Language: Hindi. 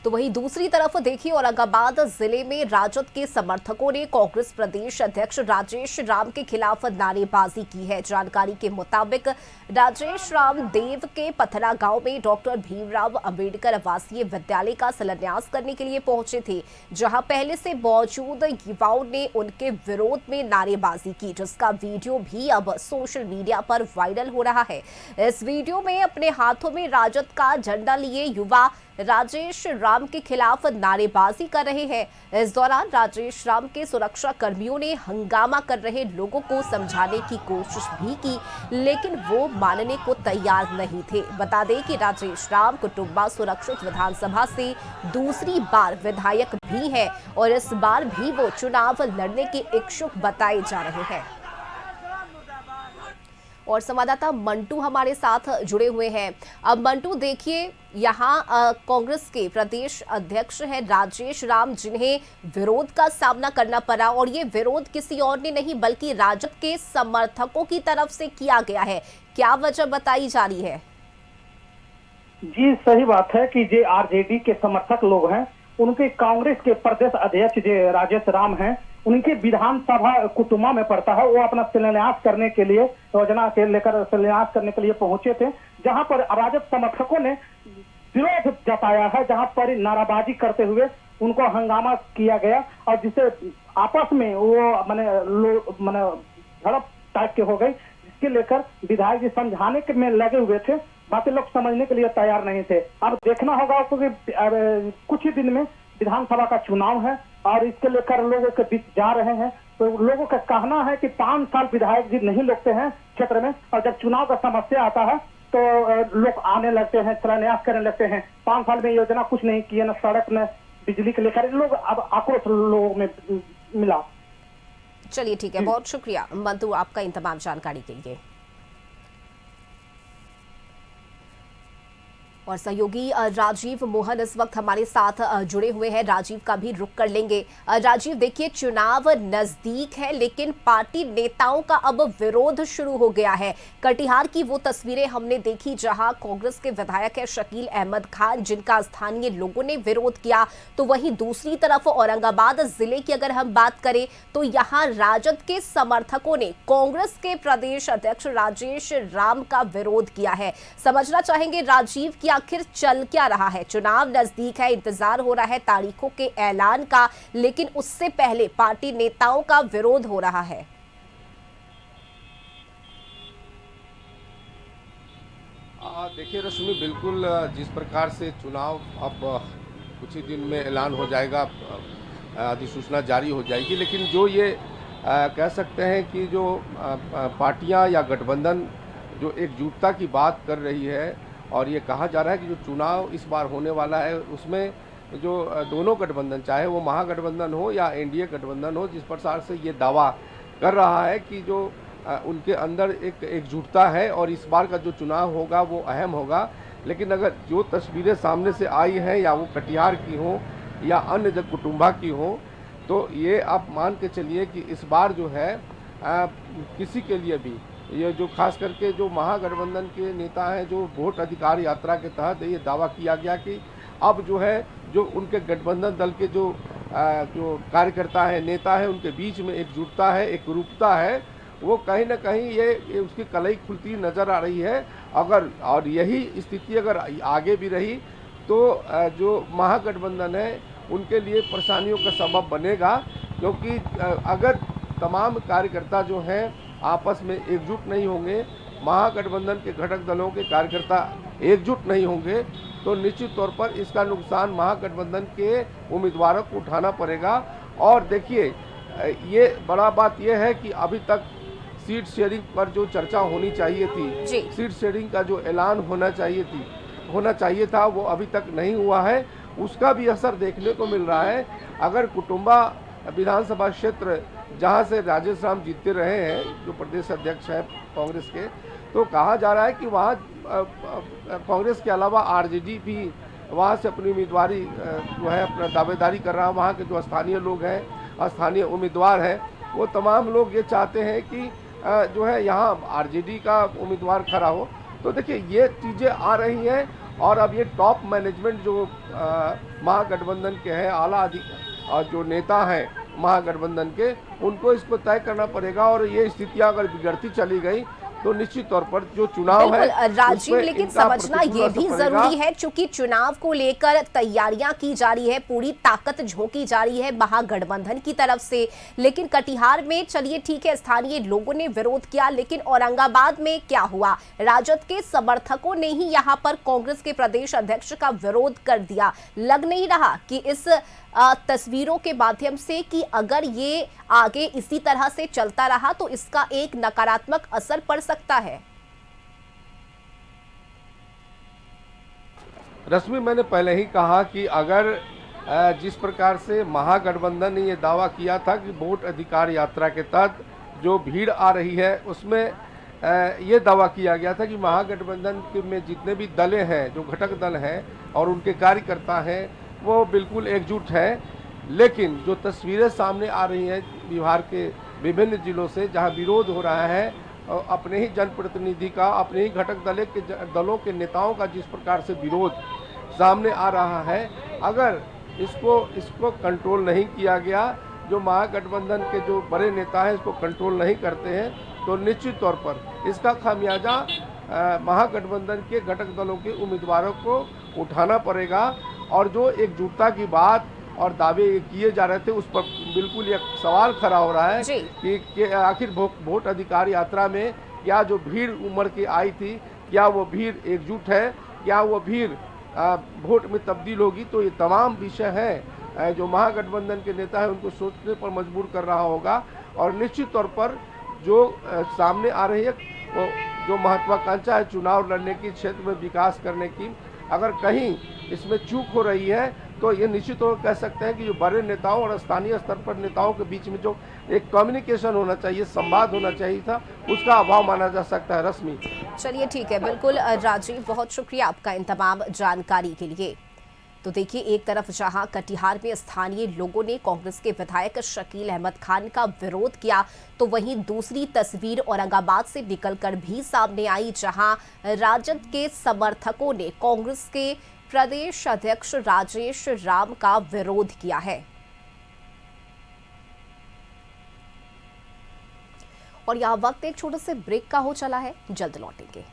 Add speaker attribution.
Speaker 1: तो वहीं दूसरी तरफ देखिए औरंगाबाद जिले में राजद के समर्थकों ने कांग्रेस प्रदेश अध्यक्ष राजेश राम के खिलाफ नारेबाजी की है। जानकारी के मुताबिक राजेश राम देव के पथरा गांव में डॉक्टर भीमराव अंबेडकर आवासीय विद्यालय का शिलान्यास करने के लिए पहुंचे थे, जहां पहले से मौजूद युवाओं ने उनके विरोध में नारेबाजी की, जिसका वीडियो भी अब सोशल मीडिया पर वायरल हो रहा है। इस वीडियो में अपने हाथों में राजद का झंडा लिए युवा राजेश राम के खिलाफ नारेबाजी कर रहे हैं। इस दौरान राजेश राम के सुरक्षा कर्मियों ने हंगामा कर रहे लोगों को समझाने की कोशिश भी की, लेकिन वो मानने को तैयार नहीं थे। बता दें कि राजेश राम कुटुंबा सुरक्षित विधानसभा से दूसरी बार विधायक भी हैं और इस बार भी वो चुनाव लड़ने के इच्छुक बताए जा रहे हैं। और संवाददाता मंटू हमारे साथ जुड़े हुए हैं। अब मंटू देखिए, यहाँ कांग्रेस के प्रदेश अध्यक्ष हैं राजेश राम, जिन्हें विरोध का सामना करना पड़ा और ये विरोध किसी और ने नहीं बल्कि राजद के समर्थकों की तरफ से किया गया है। क्या वजह बताई जा रही है?
Speaker 2: जी सही बात है कि जे आरजेडी के समर्थक लोग हैं, उनके कांग्रेस के प्रदेश अध्यक्ष जो राजेश राम हैं, उनके विधानसभा कुटुंबा में पड़ता है, वो अपना शिलान्यास करने के लिए योजना के लेकर शिलान्यास करने के लिए पहुंचे थे, जहां पर राजद समर्थकों ने विरोध जताया है, जहां पर नाराबाजी करते हुए उनको हंगामा किया गया और जिसे आपस में वो माने झड़प टाइप के हो गई, जिसके लेकर विधायक जी समझाने के में लगे हुए थे, बाकी लोग समझने के लिए तैयार नहीं थे। अब देखना होगा क्योंकि कुछ ही दिन में विधानसभा का चुनाव है और इसके लेकर लोगों के बीच जा रहे हैं, तो लोगों का कहना है कि 5 साल विधायक जी नहीं लगते हैं क्षेत्र में, और जब चुनाव का समस्या आता है तो लोग आने लगते हैं, शिलान्यास करने लगते हैं। 5 साल में योजना कुछ नहीं किए, न सड़क न बिजली के लेकर लोग, अब आक्रोश लोगों में मिला।
Speaker 1: चलिए ठीक है, बहुत शुक्रिया मंतू आपका इन तमाम जानकारी के लिए। और सहयोगी राजीव मोहन इस वक्त हमारे साथ जुड़े हुए हैं, राजीव का भी रुख कर लेंगे। राजीव देखिए, चुनाव नजदीक है लेकिन पार्टी नेताओं का अब विरोध शुरू हो गया है। कटिहार की वो तस्वीरें हमने देखी जहां कांग्रेस के विधायक है शकील अहमद खान, जिनका स्थानीय लोगों ने विरोध किया, तो वहीं दूसरी तरफ औरंगाबाद जिले की अगर हम बात करें तो यहाँ राजद के समर्थकों ने कांग्रेस के प्रदेश अध्यक्ष राजेश राम का विरोध किया है। समझना चाहेंगे राजीव की आखिर चल क्या रहा है? चुनाव नजदीक है, इंतजार हो रहा है तारीखों के ऐलान का, लेकिन उससे पहले पार्टी नेताओं का विरोध हो रहा है।
Speaker 3: देखिए रश्मि, बिल्कुल जिस प्रकार से चुनाव अब कुछ ही दिन में ऐलान हो जाएगा, अधिसूचना जारी हो जाएगी, लेकिन जो ये कह सकते हैं कि जो पार्टियां या गठबंधन जो एकजुटता की बात कर रही है, और ये कहा जा रहा है कि जो चुनाव इस बार होने वाला है उसमें जो दोनों गठबंधन, चाहे वो महागठबंधन हो या एनडीए गठबंधन हो, जिस प्रकार से ये दावा कर रहा है कि जो उनके अंदर एक एकजुटता है और इस बार का जो चुनाव होगा वो अहम होगा। लेकिन अगर जो तस्वीरें सामने से आई हैं, या वो कटिहार की हो या अन्य जब कुटुंबा की हो, तो ये आप मान के चलिए कि इस बार जो है किसी के लिए भी, ये जो खास करके जो महागठबंधन के नेता हैं, जो वोट अधिकार यात्रा के तहत ये दावा किया गया कि अब जो है जो उनके गठबंधन दल के जो कार्यकर्ता है, नेता है, उनके बीच में एकजुटता है, एकरूपता है, वो कहीं ना कहीं ये उसकी कलई खुलती नज़र आ रही है। अगर और यही स्थिति अगर आगे भी रही तो जो महागठबंधन है उनके लिए परेशानियों का सबब बनेगा, क्योंकि अगर तमाम कार्यकर्ता जो हैं आपस में एकजुट नहीं होंगे, महागठबंधन के घटक दलों के कार्यकर्ता एकजुट नहीं होंगे, तो निश्चित तौर पर इसका नुकसान महागठबंधन के उम्मीदवारों को उठाना पड़ेगा। और देखिए, ये बड़ा बात यह है कि अभी तक सीट शेयरिंग पर जो चर्चा होनी चाहिए थी, सीट शेयरिंग का जो ऐलान होना चाहिए था, वो अभी तक नहीं हुआ है। उसका भी असर देखने को मिल रहा है। अगर कुटुंबा विधानसभा क्षेत्र जहां से राजेश राम जीतते रहे हैं, जो प्रदेश अध्यक्ष हैं कांग्रेस के, तो कहा जा रहा है कि वहां कांग्रेस के अलावा आरजेडी भी वहां से अपनी उम्मीदवारी जो है अपना दावेदारी कर रहा है। वहां के जो स्थानीय लोग हैं, स्थानीय उम्मीदवार हैं, वो तमाम लोग ये चाहते हैं कि जो है यहाँ आरजेडी का उम्मीदवार खड़ा हो। तो देखिए, ये चीज़ें आ रही हैं और अब ये टॉप मैनेजमेंट जो महागठबंधन के हैं, और जो नेता हैं महागठबंधन के, उनको इसको तय करना पड़ेगा। और ये स्थितियां अगर बिगड़ती चली गई तो निश्चित तौर पर जो चुनाव है
Speaker 1: राजीव, लेकिन समझना ये भी जरूरी है, चूंकि चुनाव को लेकर तैयारियां की जा रही है, पूरी ताकत झोंकी जा रही है महागठबंधन की तरफ से। लेकिन कटिहार में चलिए ठीक है, स्थानीय लोगों ने विरोध किया, लेकिन औरंगाबाद में क्या हुआ? राजद के समर्थकों ने ही यहां पर कांग्रेस के प्रदेश अध्यक्ष का विरोध कर दिया। लग नहीं रहा कि इस तस्वीरों के माध्यम से कि अगर ये आगे इसी तरह से चलता रहा तो इसका एक नकारात्मक असर पड़ सकता है?
Speaker 3: रश्मि, मैंने पहले ही कहा कि अगर जिस प्रकार से महागठबंधन ने ये दावा किया था कि वोट अधिकार यात्रा के तहत जो भीड़ आ रही है उसमें ये दावा किया गया था कि महागठबंधन में जितने भी दलें हैं, जो घटक दल हैं और उनके कार्यकर्ता हैं, वो बिल्कुल एकजुट है। लेकिन जो तस्वीरें सामने आ रही हैं बिहार के विभिन्न जिलों से, जहां विरोध हो रहा है अपने ही जनप्रतिनिधि का, अपने ही घटक दलों के नेताओं का जिस प्रकार से विरोध सामने आ रहा है, अगर इसको कंट्रोल नहीं किया गया, जो महागठबंधन के जो बड़े नेता हैं इसको कंट्रोल नहीं करते हैं, तो निश्चित तौर पर इसका खामियाजा महागठबंधन के घटक दलों के उम्मीदवारों को उठाना पड़ेगा। और जो एकजुटता की बात और दावे किए जा रहे थे, उस पर बिल्कुल एक सवाल खड़ा हो रहा है कि आखिर वोट अधिकार यात्रा में क्या जो भीड़ उमड़ के आई थी, क्या वो भीड़ एकजुट है, क्या वो भीड़ वोट में तब्दील होगी? तो ये तमाम विषय हैं जो महागठबंधन के नेता हैं उनको सोचने पर मजबूर कर रहा होगा। और निश्चित तौर पर जो सामने आ रही है वो जो महत्वाकांक्षा है चुनाव लड़ने की, क्षेत्र में विकास करने की, अगर कहीं इसमें चूक हो रही है तो ये निश्चित तौर पर कह सकते हैं कि जो बड़े नेताओं और स्थानीय स्तर पर नेताओं के बीच में जो एक कम्युनिकेशन होना चाहिए, संवाद होना चाहिए था, उसका अभाव माना जा सकता है। रश्मि,
Speaker 1: चलिए ठीक है, बिल्कुल राजीव, बहुत शुक्रिया आपका इन तमाम जानकारी के लिए। तो देखिए, एक तरफ जहां कटिहार में स्थानीय लोगों ने कांग्रेस के विधायक शकील अहमद खान का विरोध किया, तो वहीं दूसरी तस्वीर औरंगाबाद से निकलकर भी सामने आई, जहां राजद के समर्थकों ने कांग्रेस के प्रदेश अध्यक्ष राजेश राम का विरोध किया है। और यह वक्त एक छोटे से ब्रेक का हो चला है, जल्द लौटेंगे।